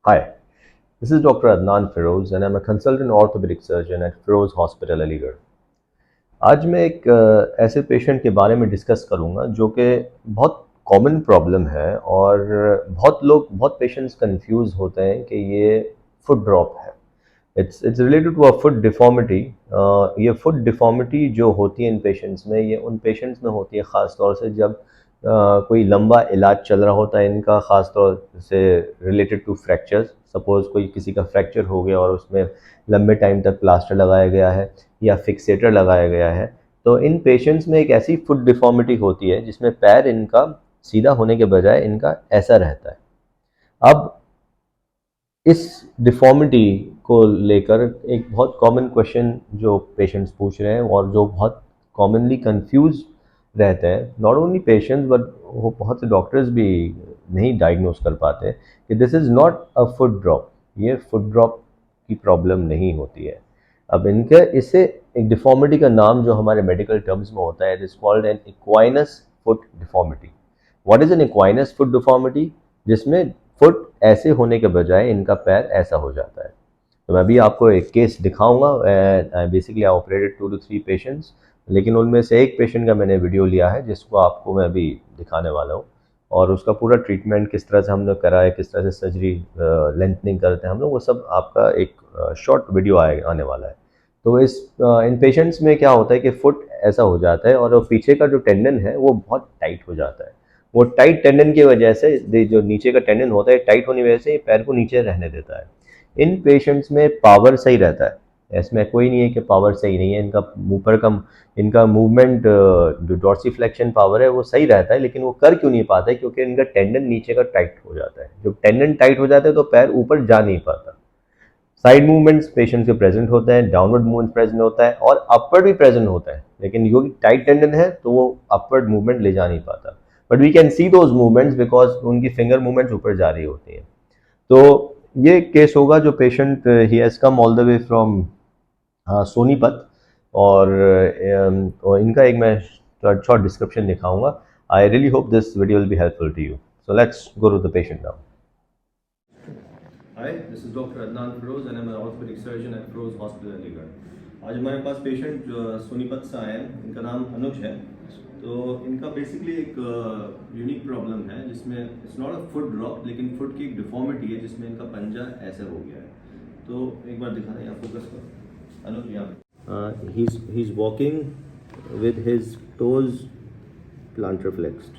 Hi, this is Dr. Adnan Feroz and I'm a consultant orthopedic surgeon at Feroz Hospital, Aligarh. आज मैं एक ऐसे patient के बारे में डिस्कस करूंगा जो कि बहुत कॉमन प्रॉब्लम है और बहुत पेशेंट्स कंफ्यूज होते हैं कि ये फुट ड्रॉप है। It's related to a foot deformity. ये फुट डिफॉर्मिटी जो होती है इन पेशेंट्स में, ये उन पेशेंट्स में होती है ख़ास तौर से जब कोई लंबा इलाज चल रहा होता है इनका, ख़ास तौर से रिलेटेड टू फ्रैक्चर्स। सपोज़ कोई किसी का फ्रैक्चर हो गया और उसमें लंबे टाइम तक प्लास्टर लगाया गया है या फिक्सेटर लगाया गया है, तो इन पेशेंट्स में एक ऐसी फुट डिफॉर्मिटी होती है जिसमें पैर इनका सीधा होने के बजाय इनका ऐसा रहता है। अब इस डिफ़ॉर्मिटी को लेकर एक बहुत कॉमन क्वेश्चन जो पेशेंट्स पूछ रहे हैं और जो बहुत कॉमनली कंफ्यूज रहते हैं, नॉट ओनली पेशेंट्स बट वो बहुत से डॉक्टर्स भी नहीं डायग्नोस कर पाते कि this is not a foot drop. ये फुट ड्रॉप की प्रॉब्लम नहीं होती है। अब इनके इससे एक डिफ़ॉर्मिटी का नाम जो हमारे मेडिकल टर्म्स में होता है, it is called an equinus foot deformity. What is an equinus foot deformity? जिसमें फुट ऐसे होने के बजाय इनका पैर ऐसा हो जाता है। तो मैं अभी आपको एक केस दिखाऊंगा। Basically I operated 2 to 3 patients, लेकिन उनमें से एक पेशेंट का मैंने वीडियो लिया है जिसको आपको मैं अभी दिखाने वाला हूँ, और उसका पूरा ट्रीटमेंट किस तरह से हमने करा है, किस तरह से सर्जरी लेंथनिंग करते हैं हम लोग, वो सब आपका एक शॉर्ट वीडियो आने वाला है। तो इन पेशेंट्स में क्या होता है कि फुट ऐसा हो जाता है और वो पीछे का जो टेंडन है वो बहुत टाइट हो जाता है। वो टाइट टेंडन की वजह से जो नीचे का टेंडन होता है, टाइट होने की वजह से ये पैर को नीचे रहने देता है। इन पेशेंट्स में पावर सही रहता है, इसमें कोई नहीं है कि पावर सही नहीं है। इनका ऊपर का इनका मूवमेंट जो डॉर्सीफ्लेक्शन पावर है वो सही रहता है, लेकिन वो कर क्यों नहीं पाते? क्योंकि इनका टेंडन नीचे का टाइट हो जाता है। जब टेंडन टाइट हो जाता है तो पैर ऊपर जा नहीं पाता। साइड मूवमेंट्स पेशेंट के प्रेजेंट होते हैं, डाउनवर्ड मूवमेंट प्रेजेंट होता है और अपवर्ड भी प्रेजेंट होता है, लेकिन जो टाइट टेंडन है तो वो अपवर्ड मूवमेंट ले जा नहीं पाता। But we can see those movements because उनकी फिंगर मूवमेंट्स ऊपर जा रही होती हैं। तो ये केस होगा जो पेशेंट ही has come all the way from Sonipat, और इनका एक मैं शॉर्ट डिस्क्रिप्शन दिखाऊंगा। I really hope this video will be helpful to you. So let's go to the patient now. Hi, this is doctor Adnan Firoz and I am an orthopaedic surgeon at Firoz hospital Aligarh. आज हमारे पास patient Sonipat से आए हैं। इनका नाम अनुज है। तो इनका बेसिकली एक यूनिक प्रॉब्लम है जिसमें it's not a foot drop, लेकिन फुट की एक डिफॉर्मिटी है जिसमें इनका पंजा ऐसे हो गया है। तो एक बार दिखाना, यहाँ फोकस करो अनुज, यहाँ he is walking with his toes planter flexed.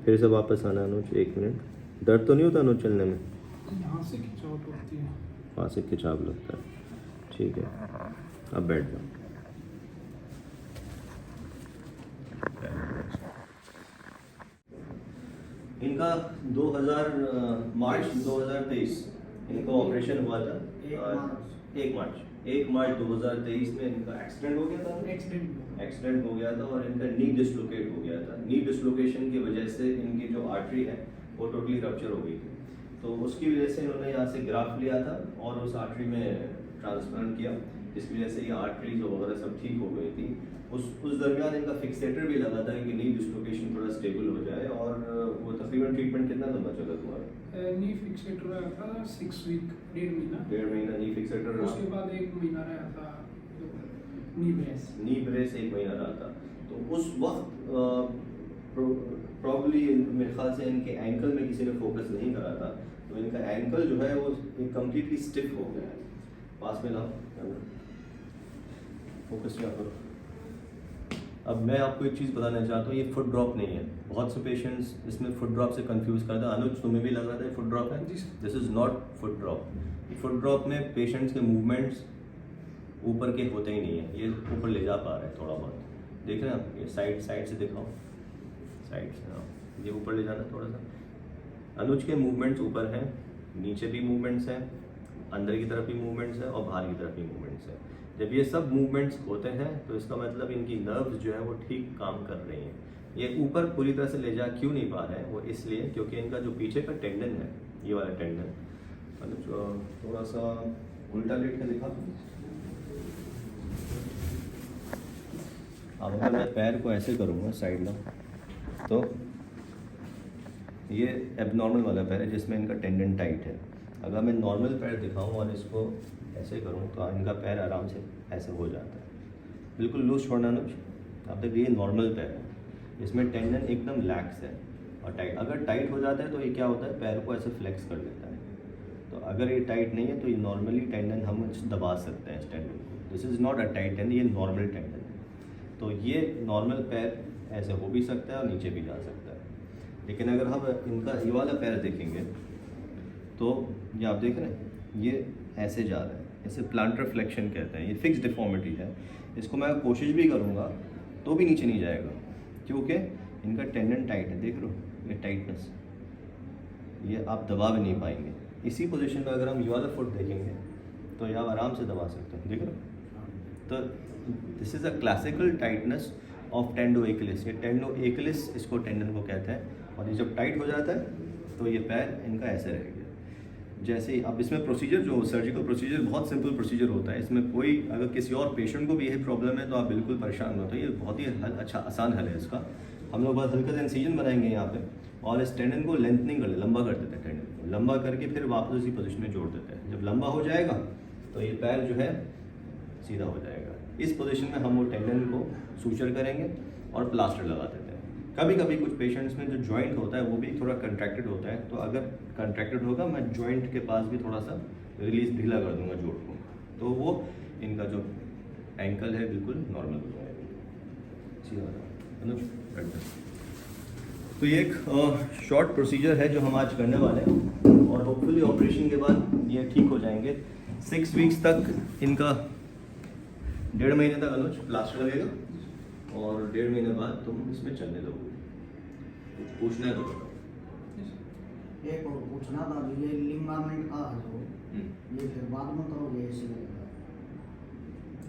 फिर से वापस आना अनुज, 1 मिनट। दर्द तो नहीं होता अनुज चलने में? यहाँ से खिंचाव होती है। वहाँ से खिंचाव लगता है। ठीक है, अब बैठ जाओ। इनका 2000 मार्च 2023 इनका ऑपरेशन हुआ था। 1 मार्च 2023 में इनका एक्सीडेंट हो गया था। एक्सीडेंट हो गया था और इनका नी डिसलोकेट हो गया था। नी डिसलोकेशन की वजह से इनकी जो आर्टरी है वो टोटली रप्चर हो गई थी। तो उसकी वजह से इन्होंने यहाँ से ग्राफ्ट लिया था और उस आर्टरी में ट्रांसप्लांट किया, जिसकी वजह से ये आर्टरीज वगैरह सब ठीक हो गई थी। उस दरमियान इनका फिक्सेटर भी लगा था कि नी डिसलोकेशन थोड़ा स्टेबल हो जाए। और वो तकरीबन ट्रीटमेंट कितना लंबा चला तुम्हारा? नी फिक्सेटर रहा था 6 वीक, 1.5 महीना। 1.5 महीना नी फिक्सेटर रहा। उसके बाद 1 महीना रहा था नी ब्रेस 1 महीना रहा था। तो उस वक्त प्रॉब्ली मेरे ख्याल से इनके एंकल में किसी ने फोकस नहीं करा था, तो इनका एंकल जो है वो कम्प्लीटली स्टिफ हो गया है। पास में लाओ, फोकस क्या करो। अब मैं आपको एक चीज़ बताना चाहता हूँ, ये फुट ड्रॉप नहीं है। बहुत से पेशेंट्स इसमें फुट ड्रॉप से कंफ्यूज करते हैं। अनुज, तुम्हें भी लग रहा था ये फुट ड्रॉप है? This is not foot drop. Foot drop में पेशेंट्स के मूवमेंट्स ऊपर के होते ही नहीं है, ये ऊपर ले जा पा रहे हैं थोड़ा बहुत। देख रहे हैं आप? ये साइड से दिखाओ, साइड से। हाँ, ये ऊपर ले जाना थोड़ा सा। अनुज के मूवमेंट्स ऊपर हैं, नीचे भी मूवमेंट्स हैं, अंदर की तरफ भी मूवमेंट्स हैं और बाहर की तरफ भी मूवमेंट्स हैं। जब ये सब मूवमेंट्स होते हैं तो इसका मतलब इनकी नर्व्स जो है वो ठीक काम कर रही हैं। ये ऊपर पूरी तरह से ले जा क्यों नहीं पा रहे हैं? वो इसलिए क्योंकि इनका जो पीछे का टेंडन है, ये वाला टेंडन, मतलब थोड़ा सा उल्टा लेट कर दिखा। अब अगर मैं पैर को ऐसे करूँगा साइड में, तो ये एबनॉर्मल वाला पैर है जिसमें इनका टेंडन टाइट है। अगर मैं नॉर्मल पैर दिखाऊं और इसको ऐसे करूं तो इनका पैर आराम से ऐसे हो जाता है, बिल्कुल लूज छोड़ना अनुज। अब तक ये नॉर्मल पैर है, इसमें टेंडन एकदम लैक्स है और टाइट। अगर टाइट हो जाता है तो ये क्या होता है, पैर को ऐसे फ्लेक्स कर देता है। तो अगर ये टाइट नहीं है तो ये नॉर्मली टेंडन हम दबा सकते हैं इस टेंडन को। This is not a tight tendon, ये नॉर्मल टेंडन है। तो ये नॉर्मल पैर ऐसे हो भी सकता है और नीचे भी जा सकता है। लेकिन अगर हम इनका ये वाला पैर देखेंगे तो ये आप देख रहे हैं ये ऐसे जा रहा है, इसे प्लांटर फ्लेक्शन कहते हैं। ये फिक्स डिफॉर्मिटी है, इसको मैं कोशिश भी करूँगा तो भी नीचे नहीं जाएगा क्योंकि इनका टेंडन टाइट है। देख रहे हो ये टाइटनेस, ये आप दबा भी नहीं पाएंगे। इसी पोजीशन में अगर हम ये वाला फुट देखेंगे तो ये आप आराम से दबा सकते हैं, देख रहे हो। तो this is a classical tightness of tendo Achilles. ये टेंडो एक्लिस इसको टेंडन को कहते हैं। और ये जब टाइट हो जाता है तो ये पैर इनका ऐसे रहेगा। जैसे ही अब इसमें प्रोसीजर जो सर्जिकल प्रोसीजर बहुत सिंपल प्रोसीजर होता है। इसमें कोई अगर किसी और पेशेंट को भी यही प्रॉब्लम है तो आप बिल्कुल परेशान मत होइए, ये बहुत ही अच्छा आसान हल है इसका। हम लोग बहुत हल्का सा इंसिजन बनाएंगे यहाँ पे और इस टेंडन को लेंथनिंग कर लंबा कर देते हैं। टेंडन को लंबा करके फिर वापस उसी पोजीशन में जोड़ देते हैं। जब लंबा हो जाएगा तो ये पैर जो है सीधा हो जाएगा। इस पोजीशन में हम वो टेंडन को सूचर करेंगे और प्लास्टर लगा देते हैं। कभी कभी कुछ पेशेंट्स में जो जॉइंट होता है वो भी थोड़ा कंट्रैक्टेड होता है, तो अगर कंट्रैक्टेड होगा मैं जॉइंट के पास भी थोड़ा सा रिलीज ढीला कर दूंगा जोड़ को, तो वो इनका जो एंकल है बिल्कुल नॉर्मल हो जाएगा। तो ये एक शॉर्ट प्रोसीजर है जो हम आज करने वाले हैं और होपफुली ऑपरेशन के बाद ये ठीक हो जाएंगे। 6 वीक्स तक इनका 1.5 महीने तक अनुज प्लास्टर लगेगा और 1.5 महीने बाद तुम इसमें चलने लगोगे। पूछना है तो बताओ। एक और पूछना था, ये लिगामेंट का है जो ये फिर बाद में करोगे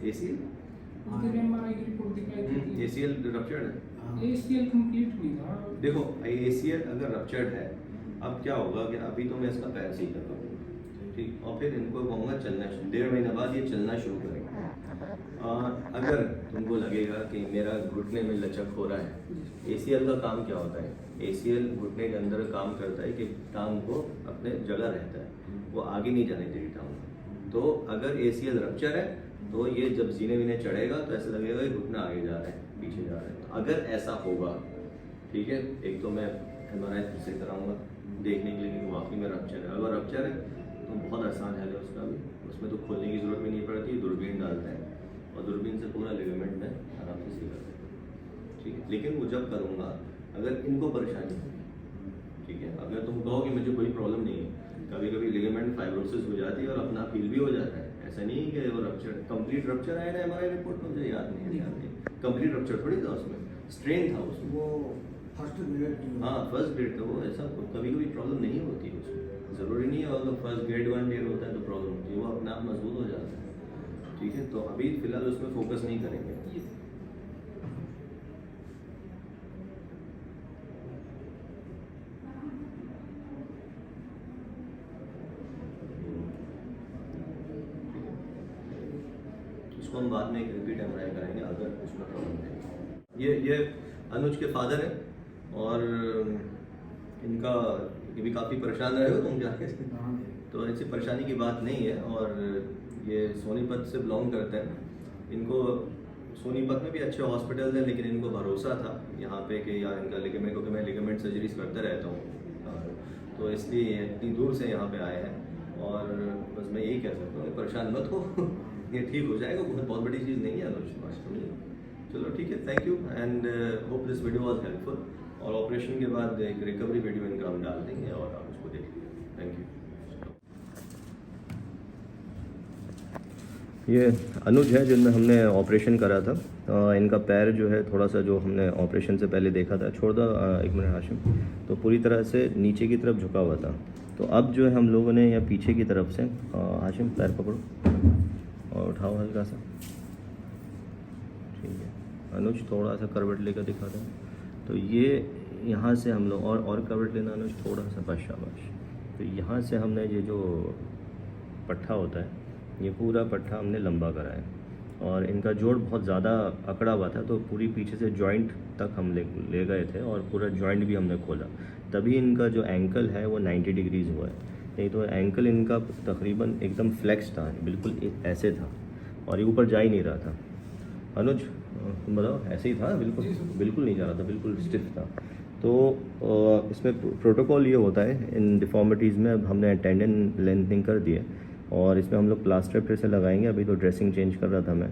एसीएल फिर एमआरआई की रिपोर्ट दिखाई थी। एसीएल रप्चर्ड है। एसीएल कंप्लीट नहीं था। देखो एसीएल अगर रप्चर्ड है, अब क्या होगा कि अभी तो मैं इसका पैर सही कर रहा हूँ, ठीक, और फिर इनको कहूँगा चलना, 1.5 महीने बाद ये चलना शुरू करेंगे। अगर तुमको लगेगा कि मेरा घुटने में लचक हो रहा है, एसीएल का काम क्या होता है, एसीएल घुटने के अंदर काम करता है कि टांग को अपने जगह रहता है, वो आगे नहीं जाने देगी टांग। तो अगर एसीएल रप्चर है तो ये जब जीने वीने चढ़ेगा तो ऐसा लगेगा कि घुटना आगे जा रहा है पीछे जा रहा है। तो अगर ऐसा होगा, ठीक है, एक तो मैं एमआरआई फिर से कराऊंगा देखने के लिए कि वाकई में रप्चर है। अगर रप्चर है तो बहुत आसान है उसका भी, उसमें तो खोलने की ज़रूरत भी नहीं पड़ती, दूरबीन डालते हैं और दूरबीन से पूरा लिगामेंट में आराम से सीधा करते हैं, ठीक है। लेकिन वो जब करूँगा अगर इनको परेशानी है, ठीक है, अगर तुम कहो कि मुझे कोई प्रॉब्लम नहीं है, कभी कभी लिगामेंट फाइब्रोसिस हो जाती है और अपना फील भी हो जाता है। ऐसा नहीं है कि वो रप्चर कंप्लीट रप्चर आया ना एमआरआई रिपोर्ट में, मुझे याद नहीं है कंप्लीट रप्चर थोड़ी था, उसमें स्ट्रेन था उसमें, वो फर्स्ट ग्रेड थी। हाँ फर्स्ट ग्रेड था वो। ऐसा कभी कभी प्रॉब्लम नहीं होती है उसमें, ज़रूरी नहीं है अगर फर्स्ट ग्रेड 1 ग्रेड होता है तो प्रॉब्लम होती है, वो अपने आप मजबूत हो जाता है, ठीक है। तो अभी फिलहाल उसमें फोकस नहीं करेंगे। उसको हम बाद में एक रिपीट एमआरआई कराएंगे अगर उसमें प्रॉब्लम है। ये अनुज के फादर हैं और इनका ये भी काफ़ी परेशान रहे हो तुम जाके, तो ऐसी परेशानी की बात नहीं है। और ये सोनीपत से बिलोंग करते हैं। इनको सोनीपत में भी अच्छे हॉस्पिटल्स हैं, लेकिन इनको भरोसा था यहाँ पे कि यार इनका लिगामेंट, क्योंकि मैं लिगामेंट सर्जरीज करता रहता हूँ, तो इसलिए इतनी दूर से यहाँ पे आए हैं। और बस मैं यही कह सकता हूँ परेशान मत हो ये ठीक हो जाएगा, बहुत बड़ी चीज़ नहीं है अनुज। चलो ठीक है, thank you and hope this video was helpful. और ऑपरेशन के बाद एक रिकवरी वीडियो इनका हम डाल देंगे और आप उसको देख लीजिए। Thank you. ये अनुज है जिनमें हमने ऑपरेशन करा था। इनका पैर जो है थोड़ा सा, जो हमने ऑपरेशन से पहले देखा था, छोड़ दो 1 मिनट हाशिम, तो पूरी तरह से नीचे की तरफ झुका हुआ था। तो अब जो है हम लोगों ने या पीछे की तरफ से, हाशिम पैर पकड़ो और उठाओ हल्का सा, ठीक है। अनुज थोड़ा सा करवट लेकर दिखा दें, तो ये यहाँ से हम लोग और करवट लेना अनुज, थोड़ा सा बस शाबाश। तो यहाँ से हमने ये जो पट्ठा होता है, ये पूरा पट्ठा हमने लंबा करा है और इनका जोड़ बहुत ज़्यादा अकड़ा हुआ था, तो पूरी पीछे से जॉइंट तक हम ले गए थे और पूरा जॉइंट भी हमने खोला, तभी इनका जो एंकल है वो 90 डिग्रीज़ हुआ है। नहीं तो एंकल इनका तकरीबन एकदम फ्लेक्स था, बिल्कुल ऐसे था और ये ऊपर जा ही नहीं रहा था। अनुज तुम बताओ, ऐसे ही था? बिल्कुल बिल्कुल नहीं जा रहा था, बिल्कुल स्टिफ था। तो इसमें प्रोटोकॉल ये होता है इन डिफॉर्मिटीज़ में। अब हमने टेंडन लेंथनिंग कर दी है और इसमें हम लोग प्लास्टर फिर से लगाएंगे। अभी तो ड्रेसिंग चेंज कर रहा था मैं।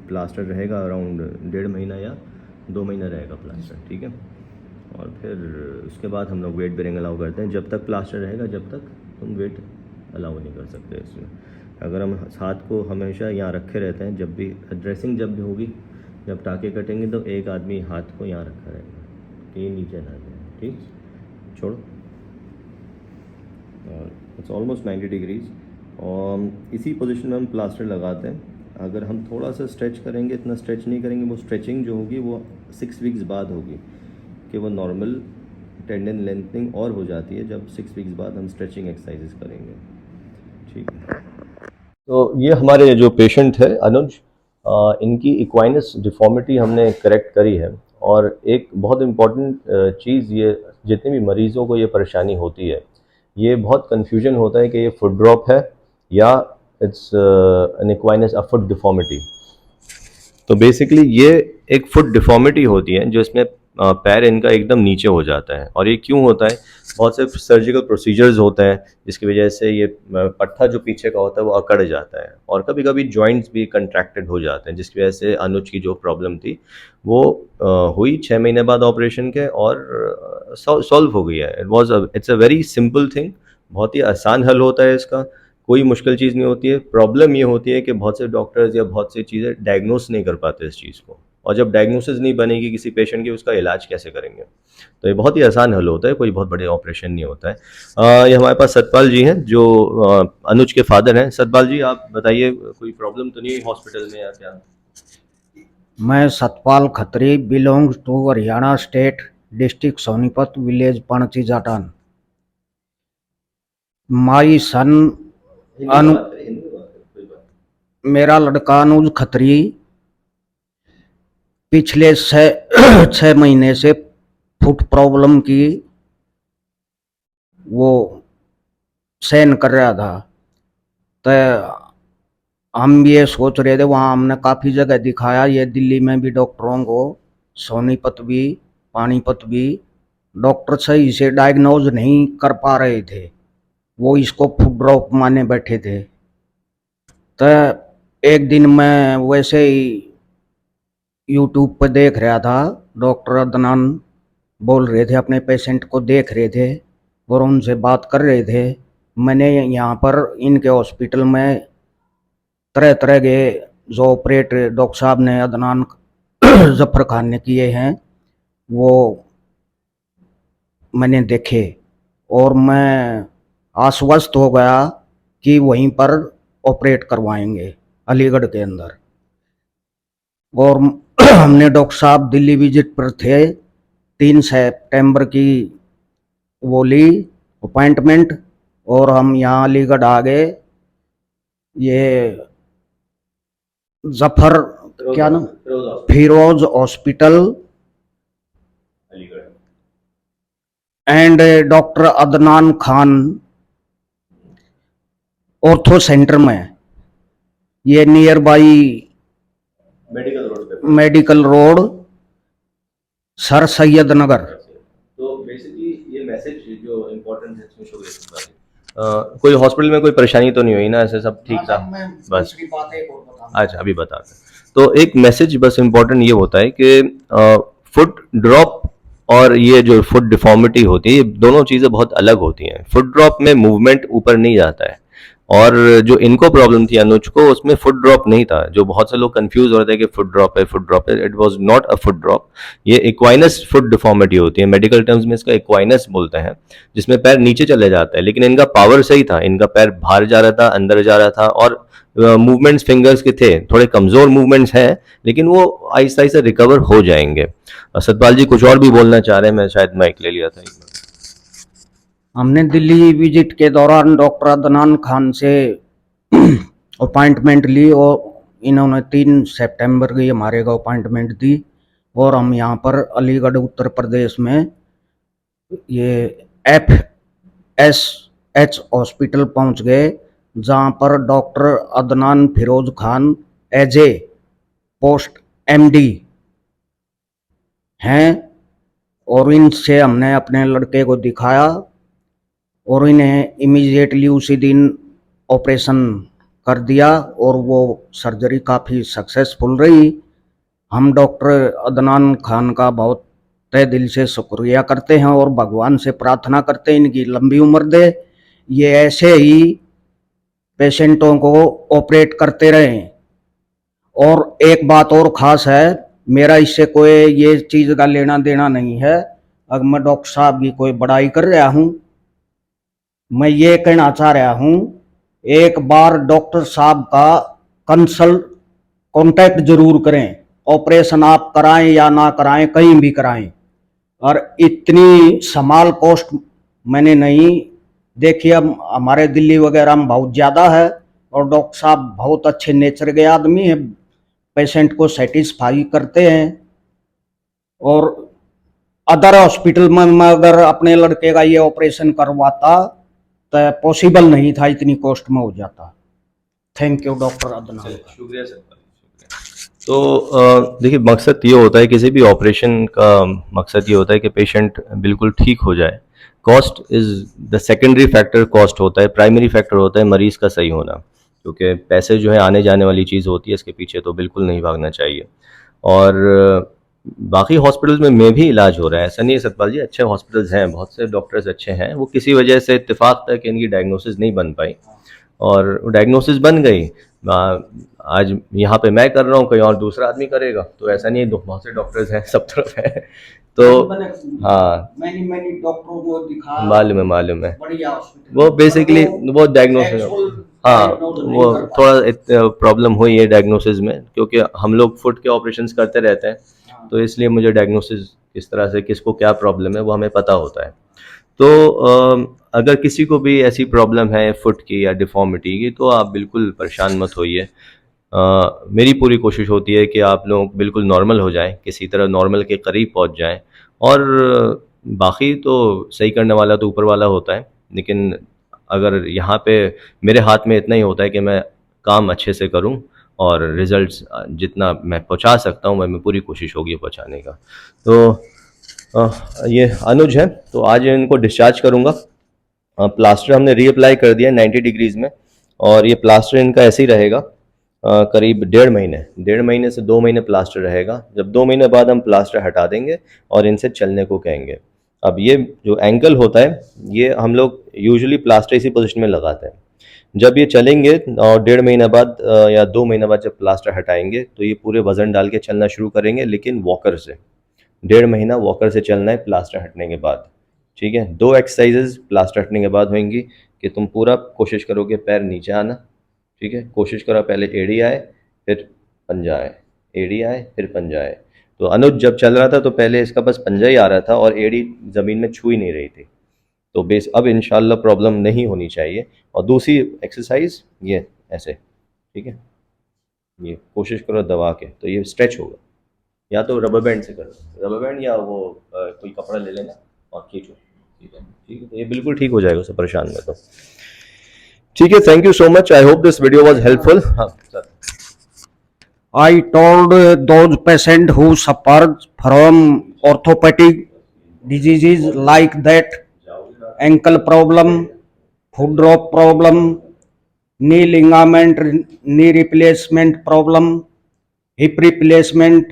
प्लास्टर रहेगा अराउंड 1.5 महीना या 2 महीना रहेगा प्लास्टर, ठीक है। और फिर उसके बाद हम लोग वेट बेरिंग अलाउ करते हैं। जब तक प्लास्टर रहेगा जब तक तुम वेट अलाउ नहीं कर सकते इसमें। अगर हम हाथ को हमेशा यहाँ रखे रहते हैं, जब भी ड्रेसिंग जब भी होगी, जब टाँके कटेंगे तो एक आदमी हाथ को यहाँ रखा रहेगा कि ये नीचे ना जाए, ठीक। छोड़ो। और इट्स ऑलमोस्ट 90 डिग्रीज़ और इसी पोजीशन में हम प्लास्टर लगाते हैं। अगर हम थोड़ा सा स्ट्रेच करेंगे, इतना स्ट्रेच नहीं करेंगे, वो स्ट्रेचिंग जो होगी वो 6 वीक्स बाद होगी कि वो नॉर्मल टेंडन लेंथनिंग और हो जाती है जब 6 वीक्स बाद हम स्ट्रेचिंग एक्सरसाइजेस करेंगे, ठीक है। तो ये हमारे जो पेशेंट है अनुज, इनकी इक्वाइनस डिफॉर्मिटी हमने करेक्ट करी है। और एक बहुत इम्पॉर्टेंट चीज़, ये जितने भी मरीज़ों को ये परेशानी होती है, ये बहुत कन्फ्यूजन होता है कि ये फुट ड्रॉप है या it's an equinus a foot deformity. तो बेसिकली ये एक फुट डिफॉर्मिटी होती है जो इसमें पैर इनका एकदम नीचे हो जाता है। और ये क्यों होता है? बहुत से सर्जिकल प्रोसीजर्स होते हैं जिसकी वजह से ये पट्टा जो पीछे का होता है वो अकड़ जाता है, और कभी कभी जॉइंट्स भी कंट्रैक्टेड हो जाते हैं, जिसकी वजह से अनुज की जो प्रॉब्लम थी वो हुई 6 महीने बाद ऑपरेशन के और सॉल्व हो गई है। It's a very simple thing, बहुत ही आसान हल होता है इसका, कोई मुश्किल चीज़ नहीं होती है। प्रॉब्लम ये होती है कि बहुत से डॉक्टर्स या बहुत सी चीज़ें डायग्नोस नहीं कर पाते इस चीज़ को, और जब डायग्नोसिस नहीं बनेगी किसी पेशेंट की, उसका इलाज कैसे करेंगे? तो ये बहुत ही आसान हल होता है, कोई बहुत बड़े ऑपरेशन नहीं होता है। ये हमारे पास सतपाल जी हैं जो अनुज के फादर हैं। सतपाल जी, आप बताइए, कोई प्रॉब्लम तो नहीं है हॉस्पिटल में या क्या? मैं Satpal Khatri, belongs to Haryana state, district Sonipat, village Panchi Jatan. My son Anu मेरा लड़का अनुज खत्री पिछले 6 महीने से फुट प्रॉब्लम की वो सहन कर रहा था। तो हम ये सोच रहे थे, वहाँ हमने काफ़ी जगह दिखाया, ये दिल्ली में भी डॉक्टरों को, सोनीपत भी, पानीपत भी, डॉक्टर सही से डायग्नोज नहीं कर पा रहे थे, वो इसको फुट ड्रॉप माने बैठे थे। तो एक दिन मैं वैसे ही यूट्यूब पर देख रहा था, डॉक्टर अदनान बोल रहे थे, अपने पेशेंट को देख रहे थे और उनसे बात कर रहे थे। मैंने यहाँ पर इनके हॉस्पिटल में तरह तरह के जो ऑपरेट डॉक्टर साहब ने, अदनान जफर खान ने किए हैं, वो मैंने देखे और मैं आश्वस्त हो गया कि वहीं पर ऑपरेट करवाएंगे अलीगढ़ के अंदर। और हमने डॉक्टर साहब दिल्ली विजिट पर थे, 3 सितंबर की वो ली अपॉइंटमेंट और हम यहाँ अलीगढ़ आ गए। ये जफर क्या नाम, Firoz hospital and doctor Adnan Khan ortho centre में, ये nearby medical road Sir Syed Nagar. तो बेसिकली ये मैसेज जो इम्पोर्टेंट है इसमें शो कोई हॉस्पिटल में कोई परेशानी तो नहीं हुई ना? ऐसे सब ठीक था? बस अच्छा, अभी बताते हैं। तो एक मैसेज बस इम्पोर्टेंट ये होता है कि फुट ड्रॉप और ये जो फुट डिफॉर्मिटी होती है, ये दोनों चीज़ें बहुत अलग होती हैं। फुट ड्रॉप में मूवमेंट ऊपर नहीं जाता है, और जो इनको प्रॉब्लम थी अनुज को, उसमें फुट ड्रॉप नहीं था। जो बहुत से लोग कंफ्यूज हो रहे थे कि फुट ड्रॉप है, फुट ड्रॉप है, it was not a foot drop. ये इक्वाइनस फुट डिफॉर्मिटी होती है, मेडिकल टर्म्स में इसका इक्वाइनस बोलते हैं, जिसमें पैर नीचे चले जाता है। लेकिन इनका पावर सही था, इनका पैर बाहर जा रहा था, अंदर जा रहा था, और मूवमेंट्स फिंगर्स के थे, थोड़े कमजोर मूवमेंट्स हैं, लेकिन वो आहिस्ता आहिस्ता रिकवर हो जाएंगे। सतपाल जी कुछ और भी बोलना चाह रहे हैं, मैं शायद माइक ले लिया था। हमने दिल्ली विजिट के दौरान डॉक्टर अदनान खान से अपॉइंटमेंट ली और इन्होंने 3 सितंबर की हमारे को अपॉइंटमेंट दी और हम यहाँ पर अलीगढ़ उत्तर प्रदेश में ये FSH हॉस्पिटल पहुँच गए, जहाँ पर doctor Adnan Firoz Khan as a post MD हैं। और इनसे हमने अपने लड़के को दिखाया और इन्हें इमीडिएटली उसी दिन ऑपरेशन कर दिया और वो सर्जरी काफ़ी सक्सेसफुल रही। हम डॉक्टर अदनान खान का बहुत तहे दिल से शुक्रिया करते हैं और भगवान से प्रार्थना करते हैं इनकी लंबी उम्र दे, ये ऐसे ही पेशेंटों को ऑपरेट करते रहें। और एक बात और ख़ास है, मेरा इससे कोई ये चीज़ का लेना देना नहीं है। अगर मैं डॉक्टर साहब की कोई बड़ाई कर रहा हूँ, मैं ये कहना चाह रहा हूँ, एक बार डॉक्टर साहब का कांटेक्ट जरूर करें। ऑपरेशन आप कराएं या ना कराएं, कहीं भी कराएं। और इतनी समाल कॉस्ट मैंने नहीं देखी। अब हमारे दिल्ली वगैरह में बहुत ज़्यादा है और डॉक्टर साहब बहुत अच्छे नेचर के आदमी हैं, पेशेंट को सेटिस्फाई करते हैं। और अदर हॉस्पिटल में मैं अगर अपने लड़के का ये ऑपरेशन करवाता तो पॉसिबल नहीं था, इतनी कॉस्ट में हो जाता। Thank you doctor Adnan. शुक्रिया सर। तो देखिए, मकसद ये होता है, किसी भी ऑपरेशन का मकसद ये होता है कि पेशेंट बिल्कुल ठीक हो जाए। Cost is the secondary factor, cost होता है, प्राइमरी फैक्टर होता है मरीज़ का सही होना, क्योंकि पैसे जो है आने जाने वाली चीज़ होती है, इसके पीछे तो बिल्कुल नहीं भागना चाहिए। और बाकी हॉस्पिटल्स में भी इलाज हो रहा है, ऐसा नहीं है सतपाल जी, अच्छे हॉस्पिटल्स हैं, बहुत से डॉक्टर्स अच्छे हैं। वो किसी वजह से इत्तेफाक था कि इनकी डायग्नोसिस नहीं बन पाई और डायग्नोसिस बन गई। आज यहाँ पे मैं कर रहा हूँ, कहीं और दूसरा आदमी करेगा, तो ऐसा नहीं है, बहुत से डॉक्टर्स हैं, सब तरफ है। तो हाँ, मैंने डॉक्टरों को दिखाया, मालूम है वो बेसिकली वो डायग्नोसिस, हाँ वो थोड़ा प्रॉब्लम हुई है डायग्नोसिस में, क्योंकि हम लोग फुट के ऑपरेशंस करते रहते हैं, तो इसलिए मुझे डायग्नोसिस किस तरह से किसको क्या प्रॉब्लम है वो हमें पता होता है। तो अगर किसी को भी ऐसी प्रॉब्लम है फुट की या डिफॉर्मिटी की, तो आप बिल्कुल परेशान मत होइए। मेरी पूरी कोशिश होती है कि आप लोग बिल्कुल नॉर्मल हो जाएं, किसी तरह नॉर्मल के करीब पहुंच जाएं। और बाकी तो सही करने वाला तो ऊपर वाला होता है, लेकिन अगर यहाँ पे मेरे हाथ में इतना ही होता है कि मैं काम अच्छे से करूं और रिजल्ट्स जितना मैं पहुंचा सकता हूं मैं पूरी कोशिश होगी पहुंचाने का। तो ये अनुज है, तो आज इनको डिस्चार्ज करूंगा। प्लास्टर हमने रीअप्लाई कर दिया 90 डिग्रीज में, और ये प्लास्टर इनका ऐसे ही रहेगा करीब 1.5 महीने से 2 महीने प्लास्टर रहेगा। जब 2 महीने बाद हम प्लास्टर हटा देंगे और इनसे चलने को कहेंगे। अब ये जो एंकल होता है, ये हम लोग यूजुअली प्लास्टर इसी पोजीशन में लगाते हैं। जब ये चलेंगे और 1.5 महीने बाद या 2 महीने बाद जब प्लास्टर हटाएंगे, तो ये पूरे वजन डाल के चलना शुरू करेंगे, लेकिन वॉकर से। 1.5 महीना वॉकर से चलना है प्लास्टर हटने के बाद, ठीक है। 2 एक्सरसाइजेज प्लास्टर हटने के बाद होंगी कि तुम पूरा कोशिश करोगे पैर नीचे आना, ठीक है। कोशिश करो पहले एड़ी आए फिर पंजा आए, एड़ी आए फिर पंजा आए। तो अनुज जब चल रहा था तो पहले इसका बस पंजा ही आ रहा था और एड़ी ज़मीन में छू ही नहीं रही थी। तो बेस अब इंशाल्लाह प्रॉब्लम नहीं होनी चाहिए। और दूसरी एक्सरसाइज ये ऐसे, ठीक है, ये कोशिश करो दबा के, तो ये स्ट्रेच होगा। या तो रबर बैंड से करो, रबर बैंड या वो कोई कपड़ा ले लेना और खींचो, ठीक है, ठीक है। तो ये बिल्कुल ठीक हो जाएगा, उसे परेशान में तो ठीक है। Thank you so much, I hope this video was helpful. हाँ sir. I told those patients who suffered from orthopedic diseases like that, ankle problem, foot drop problem, knee ligament, knee replacement problem, hip replacement,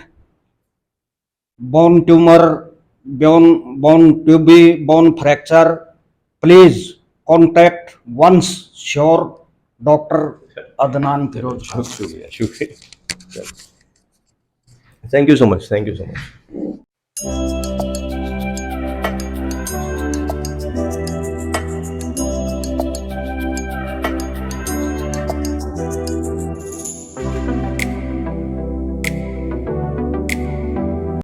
bone tumor, bone tube, bone fracture, please contact once sure Dr. Adnan Firoz Khan. शुक्रिया, thank you so much, thank you so much.